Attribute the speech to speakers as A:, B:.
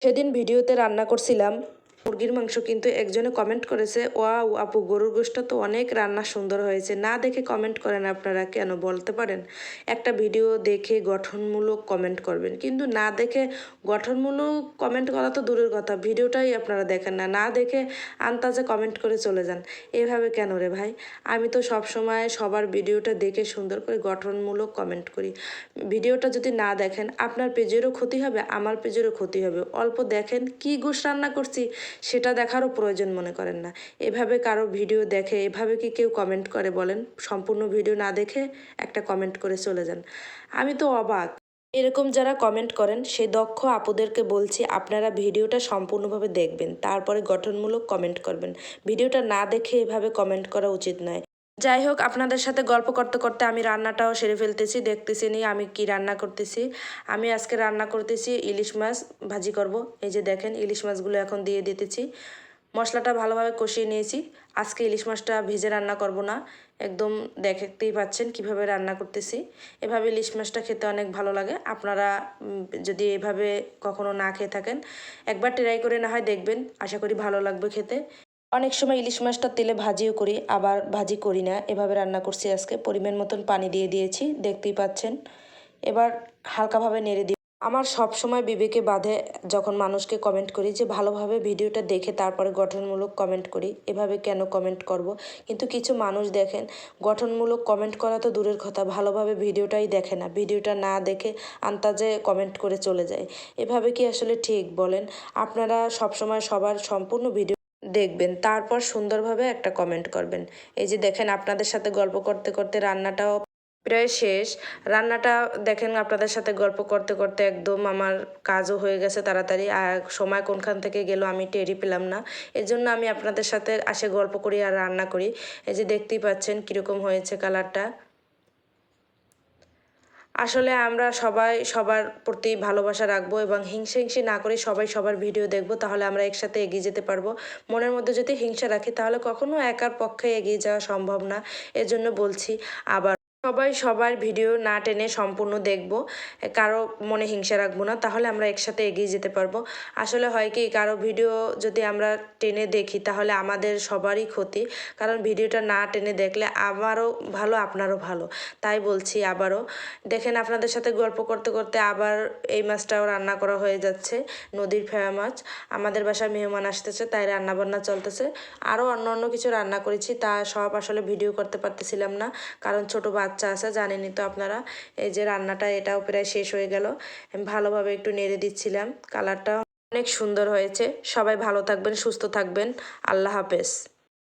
A: সেদিন ভিডিওতে রান্না করছিলাম মুরগির মাংস, কিন্তু একজনে কমেন্ট করেছে, ওয়াও আপু গরুর গোশতটা তো অনেক রান্না সুন্দর হয়েছে। না দেখে কমেন্ট করেন আপনারা কেন বলতে পারেন? একটা ভিডিও দেখে গঠনমূলক কমেন্ট করবেন, কিন্তু না দেখে গঠনমূলক কমেন্ট করা তো দূরের কথা, ভিডিওটাই আপনারা দেখেন না, না দেখে আন্তাজে কমেন্ট করে চলে যান। এভাবে কেন রে ভাই? আমি তো সব সময় সবার ভিডিওটা দেখে সুন্দর করে গঠনমূলক কমেন্ট করি। ভিডিওটা যদি না দেখেন আপনার পেজেরও ক্ষতি হবে, আমার পেজেরও ক্ষতি হবে। অল্প দেখেন কি গোশ রান্না করছি সেটা দেখারও প্রয়োজন মনে করেন না। এভাবে কারো ভিডিও দেখে এভাবে কি কেউ কমেন্ট করে বলেন? সম্পূর্ণ ভিডিও না দেখে একটা কমেন্ট করে চলে যান। আমি তো অবাক। এরকম যারা কমেন্ট করেন সেই দক্ষ আপুদেরকে বলছি, আপনারা ভিডিওটা সম্পূর্ণভাবে দেখবেন, তারপরে গঠনমূলক কমেন্ট করবেন। ভিডিওটা না দেখে এভাবে কমেন্ট করা উচিত নয়। যাই হোক, আপনাদের সাথে গল্প করতে করতে আমি রান্নাটাও সেরে ফেলতেছি। দেখতেছি নি আমি কি রান্না করতেছি। আমি আজকে রান্না করতেছি ইলিশ মাছ ভাজি করব। এই যে দেখেন ইলিশ মাছগুলো এখন দিয়ে দিতেছি। মশলাটা ভালোভাবে কষিয়ে নিয়েছি। আজকে ইলিশ মাছটা ভেজে রান্না করব না, একদম দেখতেই পাচ্ছেন কিভাবে রান্না করতেছি। এভাবে ইলিশ মাছটা খেতে অনেক ভালো লাগে। আপনারা যদি এভাবে কখনো না খেয়ে থাকেন, একবার ট্রাই করে না হয় দেখবেন, আশা করি ভালো লাগবে খেতে। অনেক সময় ইলিশ মাছটা তেলে ভাজিও করি, আবার ভাজি করি না, এভাবে রান্না করছি আজকে। পরিমাণ মতন পানি দিয়ে দিয়েছি, দেখতেই পাচ্ছেন। এবার হালকাভাবে নেড়ে দিই। আমার সব সময় বিবেকে বাধে যখন মানুষকে কমেন্ট করি যে ভালোভাবে ভিডিওটা দেখে তারপরে গঠনমূলক কমেন্ট করি, এভাবে কেন কমেন্ট করব? কিন্তু কিছু মানুষ দেখেন গঠনমূলক কমেন্ট করা তো দূরের কথা, ভালোভাবে ভিডিওটাই দেখে না, ভিডিওটা না দেখে আন্তাজে কমেন্ট করে চলে যায়। এভাবে কি আসলে ঠিক বলেন? আপনারা সবসময় সবার সম্পূর্ণ ভিডিও দেখবেন, তারপর সুন্দরভাবে একটা কমেন্ট করবেন। এই যে দেখেন আপনাদের সাথে গল্প করতে করতে রান্নাটাও প্রায় শেষ। রান্নাটা দেখেন আপনাদের সাথে গল্প করতে করতে একদম আমার কাজও হয়ে গেছে তাড়াতাড়ি, আর সময় কোনখান থেকে গেল আমি টেরই পেলাম না। এজন্য আমি আপনাদের সাথে আসে গল্প করি আর রান্না করি। এই যে দেখতেই পাচ্ছেন কীরকম হয়েছে কালারটা। আসলে আমরা সবাই সবার প্রতি ভালোবাসা রাখবো এবং হিংসে না করে সবাই সবার ভিডিও দেখবো, তাহলে আমরা একসাথে এগিয়ে যেতে পারবো। মনের মধ্যে যদি হিংসা রাখি তাহলে কখনো একার পক্ষে এগিয়ে যাওয়া সম্ভব না। এজন্য বলছি আবার, সবাই সবার ভিডিও না টেনে সম্পূর্ণ দেখব, কারো মনে হিংসা রাখবো না, তাহলে আমরা একসাথে এগিয়ে যেতে পারবো। আসলে হয় কি, কারো ভিডিও যদি আমরা টেনে দেখি তাহলে আমাদের সবারই ক্ষতি, কারণ ভিডিওটা না টেনে দেখলে আমারও ভালো আপনারও ভালো। তাই বলছি আবারও, দেখেন আপনাদের সাথে গল্প করতে করতে আবার এই মাছটাও রান্না করা হয়ে যাচ্ছে। নদীর ফেয়া মাছ, আমাদের বাসায় মেহমান আসতেছে তাই রান্নাবান্না চলতেছে। আরও অন্য অন্য কিছু রান্না করেছি, তা সব আসলে ভিডিও করতে পারতেছিলাম না, কারণ ছোট বাচ্চা আছে, জানেনই তো আপনারা। এই যে রান্নাটা এটাও প্রায় শেষ হয়ে গেল। আমি ভালোভাবে একটু নেড়ে দিচ্ছিলাম, কালারটা অনেক সুন্দর হয়েছে। সবাই ভালো থাকবেন, সুস্থ থাকবেন। আল্লাহ হাফেজ।